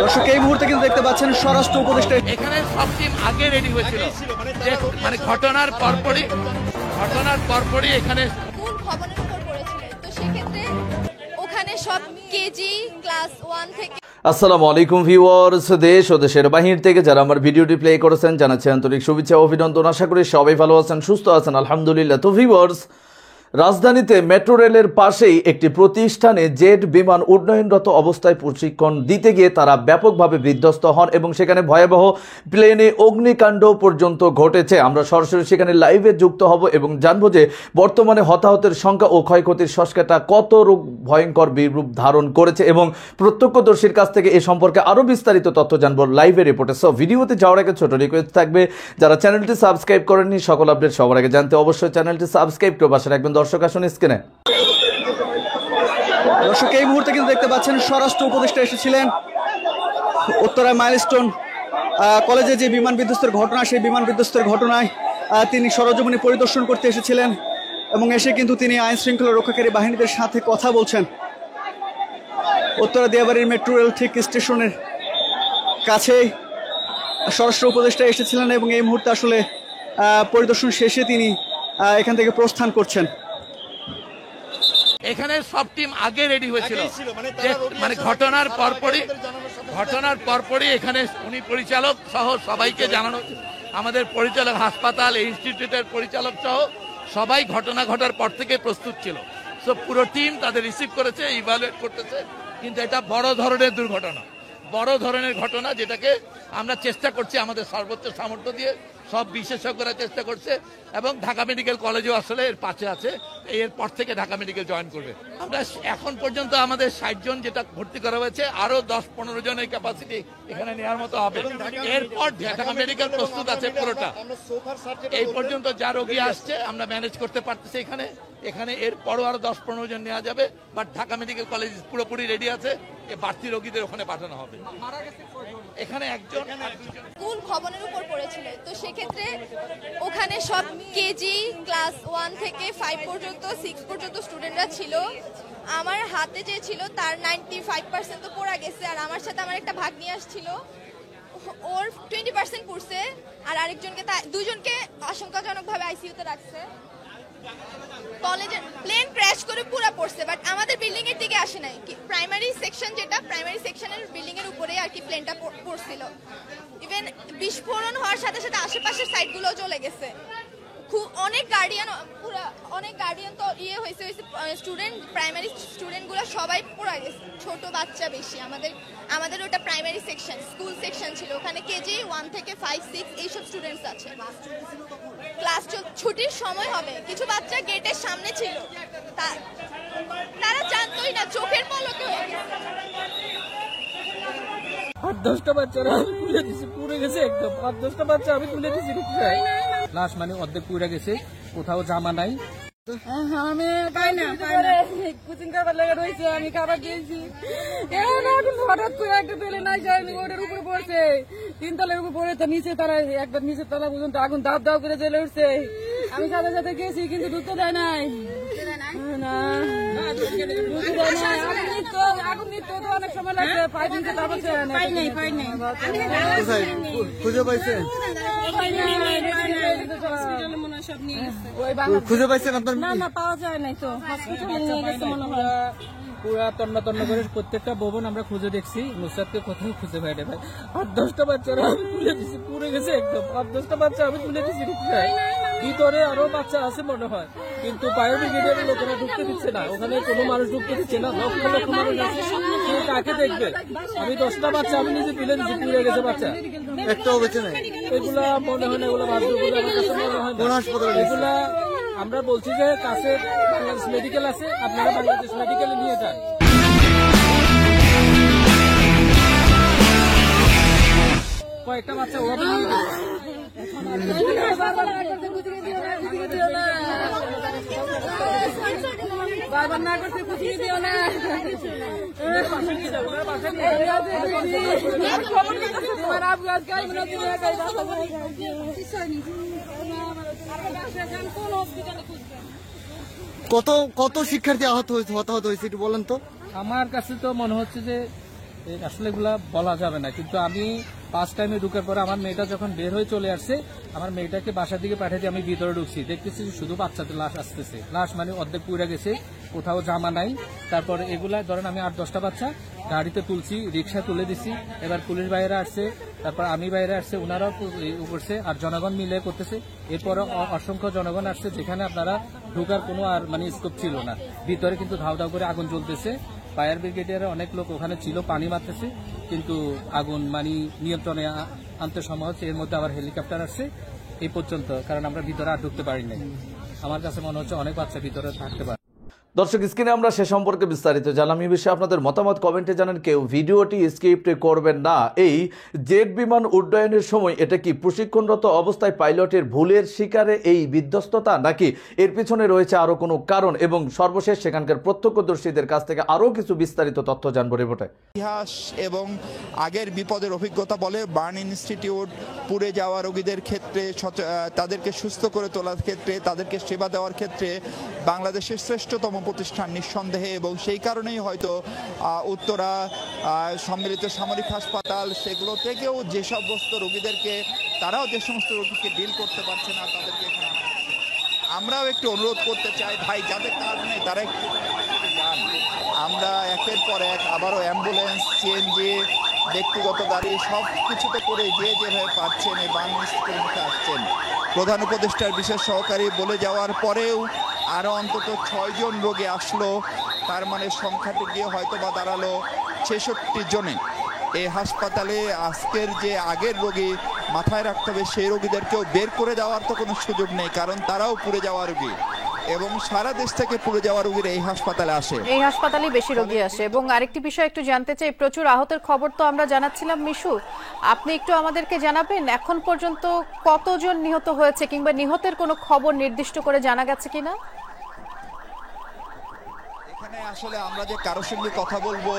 দর্শক এই মুহূর্তে কিন্তু দেখতে পাচ্ছেন স্বরাষ্ট্র উপদেষ্টা এখানে সব টিম আগে রেডি হয়েছিল, মানে ঘটনার পরপরই এখানে স্কুল ভবনের উপর পড়েছিল, তো সেক্ষেত্রে ওখানে সব কেজি ক্লাস 1 থেকে। আসসালামু আলাইকুম ভিউয়ার্স, দেশ ও দেশের বাহির থেকে যারা আমার ভিডিওটি প্লে করেছেন জানাচ্ছি আন্তরিক শুভেচ্ছা ও অভিনন্দন। আশা করি সবাই ভালো আছেন, সুস্থ আছেন, আলহামদুলিল্লাহ। তো ভিউয়ার্স, রাজধানীতে মেট্রো রেলের পাশেই একটি প্রতিষ্ঠানে জেট বিমান উন্নয়নরত অবস্থায় প্রশিক্ষণ দিতে গিয়ে তারা ব্যাপকভাবে বিধ্বস্ত হন এবং সেখানে ভয়াবহ প্লেনে অগ্নিকাণ্ড পর্যন্ত ঘটেছে। আমরা সরাসরি সেখানে লাইভে যুক্ত হব এবং জানবো যে বর্তমানে হতাহতের সংখ্যা ও ক্ষয়ক্ষতির সংখ্যাটা কত ভয়ঙ্কর বিরূপ ধারণ করেছে এবং প্রত্যক্ষদর্শীর কাছ থেকে এ সম্পর্কে আরও বিস্তারিত তথ্য জানবো লাইভে রিপোর্টে। সো ভিডিওতে যাওয়ার আগে ছোট রিকোয়েস্ট থাকবে, যারা চ্যানেলটি সাবস্ক্রাইব করেননি সকল আপডেট সবার আগে জানতে অবশ্যই চ্যানেলটি সাবস্ক্রাইব করে পাশে রাখবেন। দর্শক আসুন স্ক্রিনে। দর্শক এই মুহূর্তে কিন্তু দেখতে পাচ্ছেন স্বরাষ্ট্র উপদেষ্টা এসেছিলেন উত্তরায় মাইলস্টোন কলেজে যে বিমান বিধ্বস্তের ঘটনা, সেই বিমান বিধ্বস্তের ঘটনায় তিনি সরজমিনে পরিদর্শন করতে এসেছিলেন এবং এসে কিন্তু তিনি আইন শৃঙ্খলা রক্ষাকারী বাহিনীদের সাথে কথা বলছেন। উত্তরা দিয়াবাড়ির মেট্রো রেল ঠিক স্টেশনের কাছেই স্বরাষ্ট্র উপদেষ্টা এসেছিলেন এবং এই মুহূর্তে আসলে পরিদর্শন শেষে তিনি এখান থেকে প্রস্থান করছেন। এখানে সব টিম আগে রেডি হয়েছিল, মানে ঘটনার পরপরই এখানে উনি পরিচালক সহ সবাইকে জানানো, আমাদের পরিচালক হাসপাতাল ইনস্টিটিউটের পরিচালক সহ সবাই ঘটনা ঘটার পর থেকে প্রস্তুত ছিল। সো পুরো টিম তাদের রিসিভ করেছে, ইভালুয়েট করতেছে। কিন্তু এটা বড় ধরনের দুর্ঘটনা, বড় ধরনের ঘটনা, যেটাকে আমরা চেষ্টা করছি আমাদের সর্বোচ্চ সামর্থ্য দিয়ে, সব বিশেষজ্ঞরা চেষ্টা করছে এবং ঢাকা মেডিকেল কলেজও আসলে এর পাশে আছে। এরপর থেকে ঢাকা মেডিকেল জয়েন করবে। আমরা এখন পর্যন্ত আমাদের 60 জন যেটা ভর্তি করা হয়েছে, আরো 10-15 জনের ক্যাপাসিটি এখানে নেওয়ার মতো হবে। এরপর ঢাকা মেডিকেল প্রস্তুত আছে পুরোটা। এই পর্যন্ত যা রোগী আসছে আমরা ম্যানেজ করতে পারতেছি এখানে এরপরও আরো 10-15 জন নেওয়া যাবে। বাট ঢাকা মেডিকেল কলেজ পুরোপুরি রেডি আছে, বাড়তি রোগীদের ওখানে পাঠানো হবে। এখানে একজন স্কুল ভবনের উপর পড়েছিল, তো সেক্ষেত্রে ওখানে সব কেজি ক্লাস 1 থেকে 5 পর্যন্ত 6 পর্যন্ত স্টুডেন্টরা ছিল। আমার হাতে যে ছিল তার 95% তো পড়া গেছে, আর আমার সাথে আমার একটা ভাগ্নি আসছিল, ওর 20% পড়ছে, আর আরেকজনকে দুইজনকে আশঙ্কাজনকভাবে আইসিইউতে রাখছে। কলেজের প্লেন ক্র্যাশ করে পুরো পড়ছে, বাট আমাদের বিল্ডিং এর দিকে আসে নাই। প্রাইমারি সেকশনের বিল্ডিং এর উপরে আর কি প্লেনটা পড়ছিল। ইভেন বিস্ফোরণ হওয়ার সাথে সাথে আশেপাশের সাইডগুলো জ্বলে গেছে। অনেক গার্ডিয়ান তো হয়েছে স্টুডেন্ট, প্রাইমারি স্টুডেন্টগুলো সবাই পড়ে গেছে, ছোট বাচ্চা বেশি। আমাদের ওটা প্রাইমারি সেকশন, স্কুল সেকশন ছিল, ওখানে কেজি 1 থেকে 5-6 এইসব স্টুডেন্টস আছে। ক্লাস ছুটির সময় হবে, কিছু বাচ্চা গেটের সামনে ছিল, তারা জানতোই না, চোখের পলকে হয়ে গেছে। 8-10টা বাচ্চারা আমি তুলে দিছি, পুড়ে গেছে একদম। 8-10টা বাচ্চা আমি তুলে দিছি, লাশ মানে অর্ধেক পুড়ে গেছে, কোথাও জামা নাই। আমি কোচিং খাবার লেগে রয়েছে, আমি খাবার দিয়েছি, হঠাৎ করে একটা পেলে নাই যায়, ওটার উপরে পড়ছে, 3 তলার উপর পড়ে, তো নিচে তারা একবার নিচের তলা পর্যন্ত আগুন দাব দাব করে জ্বলে উঠছে। আমি সাথে সাথে গেছি, কিন্তু ঢুকতে দেয় নাই। আগুন নিতে তো অনেক সময় লাগছে, 5 দিন তারপর খুঁজে পাইছেন? খুঁজে পাইছেন আপনার? না, পাওয়া যায় নাই তো, হসপিটালে নিয়ে গেছে মনে হয়। পুরা তন্ন করে প্রত্যেকটা ভবন আমরা খুঁজে দেখছি, নুসরাতকে কোথাও খুঁজে পাই না ভাই। 8-10টা বাচ্চারা আমি তুলে দিছি, পুড়ে গেছে একদম। 8-10টা বাচ্চা আমি তুলে দিছি, ভিতরে আরো বাচ্চা আছে মনে হয়, কিন্তু ফায়ার ব্রিগেডের লোকেরা ঢুকতে দিচ্ছে না, ওখানে কোনো মানুষ ঢুকতে দিচ্ছে না। লক্ষ লক্ষ মানুষ আছে, কেউ কাকে দেখবে? আমি 10টা বাচ্চা আমি নিজে তুলে দিচ্ছি, পুড়ে গেছে বাচ্চা, একটাও বেঁচে নেই। এগুলা মনে হয় না, এগুলো বাঁচবে বলে আমার কাছে মনে হয় না। এগুলা আমরা বলছি যে কাছে বাংলাদেশ মেডিকেল আছে, আপনারা বাংলাদেশ মেডিকেলে নিয়ে যান। কয়েকটা বাচ্চা ওরা নিয়ে বারবার না করতে খুঁজিয়ে দিও না। কত শিক্ষার্থী হতাহত হয়েছে একটু বলেন তো? আমার কাছে তো মনে হচ্ছে যে আসলে এগুলা বলা যাবে না, কিন্তু আমি ফার্স্ট টাইমে ঢুকার পরে আমার মেয়েটা যখন বের হয়ে চলে আসছে, আমার মেয়েটাকে বাসার দিকে পাঠিয়ে আমি ভিতরে ঢুকছি, দেখতেছি শুধু বাচ্চাদের লাশ আসতেছে। লাশ মানে অর্ধেক পুড়ে গেছে, কোথাও জামা নাই। তারপরে এগুলা ধরেন আমি 8-10টা বাচ্চা গাড়িতে তুলছি, রিক্সা তুলে দিছি, এবার পুলিশ বাইরে আসছে, তারপর আমি বাইরে আসছে, ওনারাও করছে, আর জনগণ মিলে করতেছে। এরপরে অসংখ্য জনগণ আসছে, যেখানে আপনারা ঢোকার কোনো আর মানে স্কোপ ছিল না। ভিতরে কিন্তু ধাও ধাও করে আগুন জ্বলতেছে। ফায়ার ব্রিগেডের অনেক লোক ওখানে ছিল, পানি মারতেছে, কিন্তু আগুন মানে নিয়ন্ত্রণে আনতে সময় হচ্ছে। এর মধ্যে আবার হেলিকপ্টার আসছে এই পর্যন্ত, কারণ আমরা ভিতরে আর ঢুকতে পারি নাই। আমার কাছে মনে হচ্ছে অনেক বাচ্চা ভিতরে থাকতে পারে। দর্শক, স্ক্রিনে আমরা সে সম্পর্কে বিস্তারিত জানলাম। এই বিষয়ে আপনাদের মতামত কমেন্টে জানান। কেউ ভিডিওটি স্কিপ করবেন না। এই জেট বিমান উড্ডয়নের সময় এটা কি প্রশিক্ষণরত অবস্থায় পাইলটের ভুলের শিকারে এই বিধ্বস্ততা, নাকি এর পিছনে রয়েছে আরো কোনো কারণ? এবং সর্বশেষ সেখানকার প্রত্যক্ষদর্শীদের কাছ থেকে আরো কিছু বিস্তারিত তথ্য জানবো রিপোর্টে। ইতিহাস এবং আগের বিপদের অভিজ্ঞতা বলে বার্ন ইনস্টিটিউট পুড়ে যাওয়া রোগীদের ক্ষেত্রে, তাদেরকে সুস্থ করে তোলার ক্ষেত্রে, তাদেরকে সেবা দেওয়ার ক্ষেত্রে বাংলাদেশের শ্রেষ্ঠতম প্রতিষ্ঠান নিঃসন্দেহে। এবং সেই কারণেই হয়তো উত্তরা সম্মিলিত সামরিক হাসপাতাল সেগুলো থেকেও যে সমস্ত রোগীদেরকে, তারাও যে সমস্ত রোগীকে ডিল করতে পারছে না, তাদেরকে আমরাও একটু অনুরোধ করতে চাই, ভাই যাদের কাজ নেই তারা একটু যান। আমরা একের পর এক আবারও অ্যাম্বুলেন্স, সিএনজি, ব্যক্তিগত গাড়ি সব কিছুতে করে যে যেভাবে পাচ্ছেন এই বাংলাদেশের মুখে আসছেন। প্রধান উপদেষ্টার বিশেষ সহকারী বলে যাওয়ার পরেও আরও অন্তত 6 জন রোগী আসলো, তার মানে সংখ্যাটি গিয়ে হয়তো বা দাঁড়ালো 66 জনে। এই হাসপাতালে আজকের যে আগের রোগী মাথায় রাখতে হবে, সেই রোগীদেরকেও বের করে দেওয়ার তো কোনো সুযোগ নেই, কারণ তারাও পুড়ে যাওয়া রোগী এবং সারা দেশ থেকে পুড়ে যাওয়া রোগীরা এই হাসপাতালে আসে। এই হাসপাতালে বেশি রোগী আসে। এবং আরেকটি বিষয় একটু জানতে চাই, প্রচুর আহতের খবর তো আমরা জানাচ্ছিলাম। মিশু, আপনি একটু আমাদেরকে জানাবেন এখন পর্যন্ত কতজন নিহত হয়েছে, কিংবা নিহতের কোনো খবর নির্দিষ্ট করে জানা গেছে কিনা? এখানে আসলে আমরা যে কারোর সঙ্গে কথা বলবো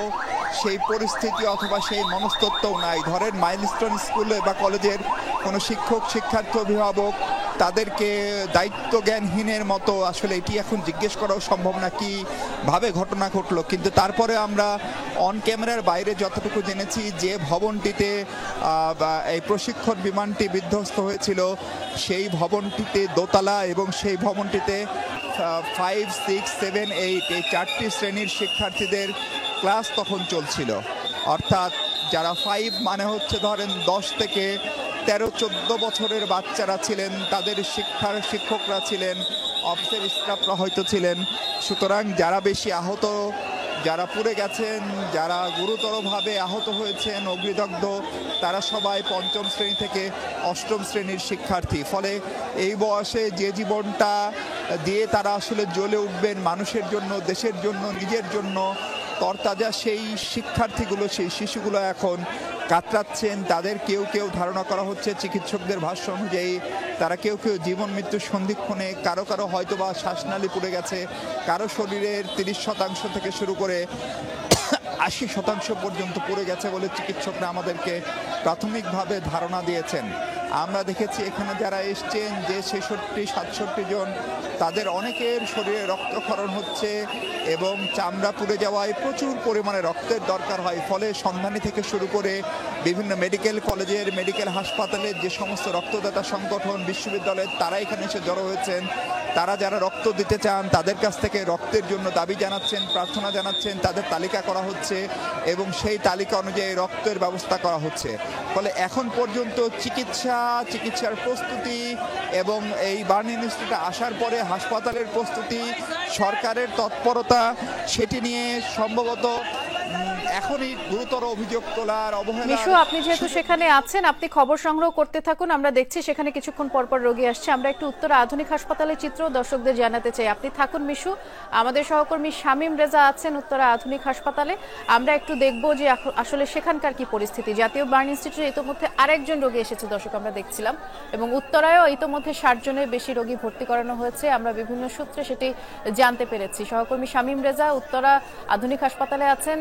সেই পরিস্থিতি অথবা সেই মনস্তত্ত্বও নাই। ধরেন মাইলস্টোন স্কুলে বা কলেজের কোনো শিক্ষক, শিক্ষার্থী, অভিভাবক, তাদেরকে দায়িত্ব জ্ঞানহীনের মতো আসলে এটি এখন জিজ্ঞেস করাও সম্ভব না কিভাবে ঘটনা ঘটলো। কিন্তু তারপরে আমরা অন ক্যামেরার বাইরে যতটুকু জেনেছি, যে ভবনটিতে এই প্রশিক্ষণ বিমানটি বিধ্বস্ত হয়েছিল সেই ভবনটিতে দোতলা, এবং সেই ভবনটিতে 5, 6, 7, 8 এই 4টি শ্রেণীর শিক্ষার্থীদের ক্লাস তখন চলছিল। অর্থাৎ যারা 5 মানে হচ্ছে ধরেন 10 থেকে 13-14 বছরের বাচ্চারা ছিলেন, তাদের শিক্ষকরা ছিলেন, অফিসের স্টাফরা হয়তো ছিলেন। সুতরাং যারা বেশি আহত, যারা পুড়ে গেছেন, যারা গুরুতরভাবে আহত হয়েছেন, অগ্নিদগ্ধ, তারা সবাই 5ম শ্রেণী থেকে 8ম শ্রেণীর শিক্ষার্থী। ফলে এই বয়সে যে জীবনটা দিয়ে তারা আসলে জ্বলে উঠবেন মানুষের জন্য, দেশের জন্য, নিজের জন্য, তরতাজা সেই শিক্ষার্থীগুলো, সেই শিশুগুলো এখন কাতরাচ্ছেন। তাদের কেউ কেউ ধারণা করা হচ্ছে চিকিৎসকদের ভাষ্য অনুযায়ী তারা কেউ কেউ জীবন মৃত্যুর সন্ধিক্ষণে, কারো কারো হয়তো বা শ্বাসনালী পুড়ে গেছে, কারো শরীরের 30% থেকে শুরু করে 80% পর্যন্ত পুড়ে গেছে বলে চিকিৎসকরা আমাদেরকে প্রাথমিকভাবে ধারণা দিয়েছেন। আমরা দেখেছি এখানে যারা এসছেন, যে 66-67 জন, তাদের অনেকের শরীরে রক্তক্ষরণ হচ্ছে এবং চামড়া পুড়ে যাওয়ায় প্রচুর পরিমাণে রক্তের দরকার হয়। ফলে সন্ধানী থেকে শুরু করে বিভিন্ন মেডিকেল কলেজের, মেডিকেল হাসপাতালের যে সমস্ত রক্তদাতা সংগঠন, বিশ্ববিদ্যালয়ের, তারা এখানে এসে জড়ো হয়েছেন। তারা যারা রক্ত দিতে চান তাদের কাছ থেকে রক্তের জন্য দাবি জানাচ্ছেন, প্রার্থনা জানাচ্ছেন, তাদের তালিকা করা হচ্ছে এবং সেই তালিকা অনুযায়ী রক্তের ব্যবস্থা করা হচ্ছে। ফলে এখন পর্যন্ত চিকিৎসার প্রস্তুতি এবং এই বার্ন ইনস্টিটিউটে আসার পরে হাসপাতালের প্রস্তুতি, সরকারের তৎপরতা, সেটি নিয়ে সম্ভবত এখনই গুরুতর অভিযোগ তোলার অবহেলা। মিশু, আপনি যেহেতু সেখানে আছেন, আপনি খবর সংগ্রহ করতে থাকুন। আমরা দেখছি সেখানে কিছুক্ষণ পরপর রোগী আসছে। আমরা একটু উত্তরা আধুনিক হাসপাতালের চিত্র দর্শকদের জানাতে চাই। আপনি থাকুন মিশু। আমাদের সহকর্মী শামীম রেজা আছেন উত্তরা আধুনিক হাসপাতালে। আমরা একটু দেখবো যে আসলে সেখানকার কি পরিস্থিতি। জাতীয় বার্ন ইনস্টিটিউটে ইতোমধ্যে আরেকজন রোগী এসেছে দর্শক, আমরা দেখছিলাম, এবং উত্তরায়ও ইতোমধ্যে 60 জনের বেশি রোগী ভর্তি করানো হয়েছে। আমরা বিভিন্ন সূত্রে সেটি জানতে পেরেছি। সহকর্মী শামীম রেজা উত্তরা আধুনিক হাসপাতালে আছেন।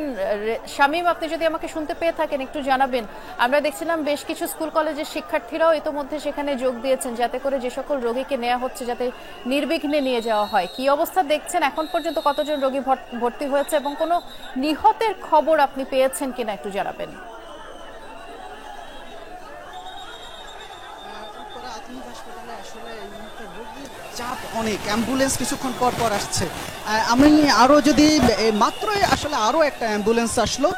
শামীম, আপনি যদি আমাকে শুনতে পেয়ে থাকেন একটু জানাবেন। আমরা দেখছিলাম বেশ কিছু স্কুল কলেজের শিক্ষার্থীরাও ইতোমধ্যে সেখানে যোগ দিয়েছেন, যাতে করে যে সকল রোগীকে নেওয়া হচ্ছে যাতে নির্বিঘ্নে নিয়ে যাওয়া হয়। কি অবস্থা দেখছেন, এখন পর্যন্ত কতজন রোগী ভর্তি হয়েছে এবং কোনো নিহতের খবর আপনি পেয়েছেন কিনা একটু জানাবেন। চাপ অনেক, অ্যাম্বুলেন্স কিছুক্ষণ পর পর আসছে। আমি আরও যদি মাত্রই আসলে আরও একটা অ্যাম্বুলেন্স আসলো,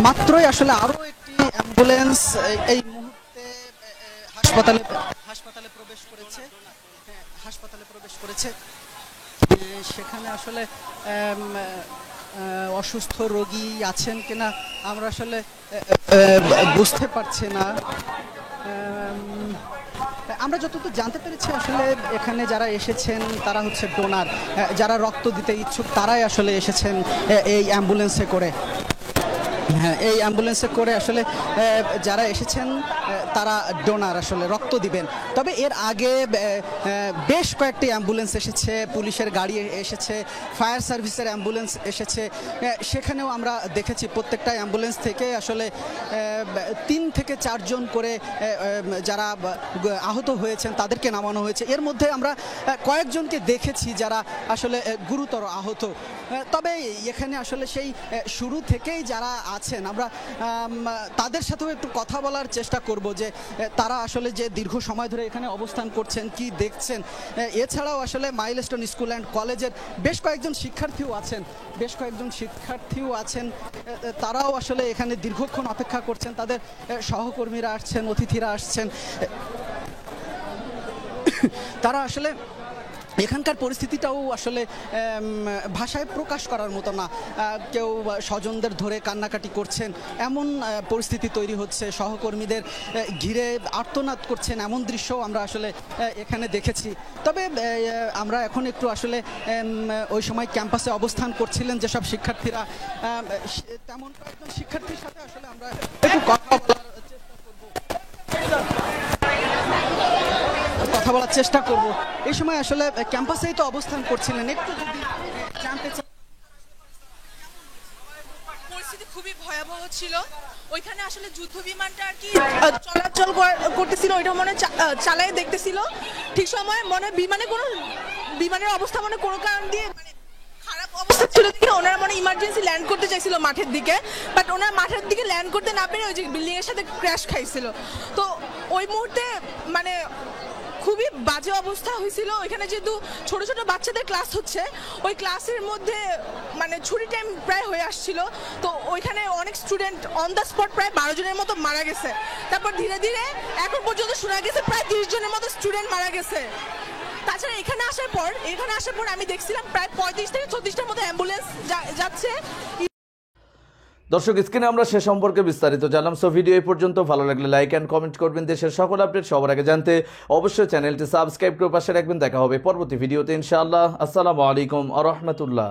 মাত্রই আসলে আরও একটি অ্যাম্বুলেন্স এই মুহূর্তে হাসপাতালে প্রবেশ করেছে। হাসপাতালে প্রবেশ করেছে, সেখানে আসলে অসুস্থ রোগী আছেন কিনা আমরা আসলে বুঝতে পারছি না। আমরা যতদূর জানতে পেরেছি আসলে এখানে যারা এসেছেন তারা হচ্ছে ডোনার, যারা রক্ত দিতে ইচ্ছুক তারাই আসলে এসেছেন এই অ্যাম্বুলেন্সে করে। হ্যাঁ, এই অ্যাম্বুলেন্সে করে আসলে যারা এসেছেন তারা ডোনার, আসলে রক্ত দিবেন। তবে এর আগে বেশ কয়েকটি অ্যাম্বুলেন্স এসেছে, পুলিশের গাড়ি এসেছে, ফায়ার সার্ভিসের অ্যাম্বুলেন্স এসেছে। সেখানেও আমরা দেখেছি প্রত্যেকটা অ্যাম্বুলেন্স থেকে আসলে 3 থেকে 4 জন করে যারা আহত হয়েছেন তাদেরকে নামানো হয়েছে। এর মধ্যে আমরা কয়েকজনকে দেখেছি যারা আসলে গুরুতর আহত। তবে এখানে আসলে সেই শুরু থেকেই যারা আছেন আমরা তাদের সাথেও একটু কথা বলার চেষ্টা করব যে তারা আসলে যে দীর্ঘ সময় ধরে এখানে অবস্থান করছেন, কি দেখছেন। এছাড়াও আসলে মাইলস্টোন স্কুল অ্যান্ড কলেজের বেশ কয়েকজন শিক্ষার্থীও আছেন, তারাও আসলে এখানে দীর্ঘক্ষণ অপেক্ষা করছেন। তাদের সহকর্মীরা আসছেন, অতিথিরা আসছেন, তারা আসলে এখানকার পরিস্থিতিটাও আসলে ভাষায় প্রকাশ করার মতো না। কেউ স্বজনদের ধরে কান্নাকাটি করছেন, এমন পরিস্থিতি তৈরি হচ্ছে। সহকর্মীদের ঘিরে আর্তনাদ করছেন, এমন দৃশ্যও আমরা আসলে এখানে দেখেছি। তবে আমরা এখন একটু আসলে ওই সময় ক্যাম্পাসে অবস্থান করছিলেন যেসব শিক্ষার্থীরা, তেমন কয়েকজন শিক্ষার্থীর সাথে আসলে আমরা একটু কথা বলার চেষ্টা করব। এই সময় আসলে ক্যাম্পাসেই তো অবস্থান করছিলেন, একটু যদি জানতে চাই। পরিস্থিতি খুবই ভয়াবহ ছিল। ওইখানে আসলে যুদ্ধ বিমানটা আর কি চলাচল করতেছিল, ওইটা মনে চালায় দেখতেছিল। ঠিক সময় মনে বিমানের অবস্থা মনে কোনো কারণ দিয়ে খারাপ অবস্থা ছিল দেখে ওনারা মনে ইমার্জেন্সি ল্যান্ড করতে চাইছিল মাঠের দিকে, বাট ওনারা মাঠের দিকে ল্যান্ড করতে না পেরে ওই যে বিল্ডিং এর সাথে ক্র্যাশ খাইছিল। তো ওই মুহূর্তে মানে খুবই বাজে অবস্থা হয়েছিল। ওইখানে যেহেতু ছোট ছোট বাচ্চাদের ক্লাস হচ্ছে, ওই ক্লাসের মধ্যে মানে ছুটি টাইম প্রায় হয়ে আসছিল। তো ওইখানে অনেক স্টুডেন্ট অন দ্য স্পট প্রায় 12 জনের মতো মারা গেছে। তারপর ধীরে ধীরে এখন পর্যন্ত শোনা গেছে প্রায় 30 জনের মতো স্টুডেন্ট মারা গেছে। তাছাড়া এখানে আসার পর আমি দেখছিলাম প্রায় 35 থেকে 36টার মতো অ্যাম্বুলেন্স যাচ্ছে। দর্শক, স্ক্রিনে আমরা সে সম্পর্কে বিস্তারিত জানলাম। সো ভিডিও এই পর্যন্ত। ভালো লাগলে লাইক অ্যান্ড কমেন্ট করবেন। দেশের সকল আপডেট সবার আগে জানতে অবশ্যই চ্যানেলটি সাবস্ক্রাইব করে পাশে রাখবেন। দেখা হবে পরবর্তী ভিডিওতে ইনশাআল্লাহ। আসসালামু আলাইকুম ওয়া রাহমাতুল্লাহ।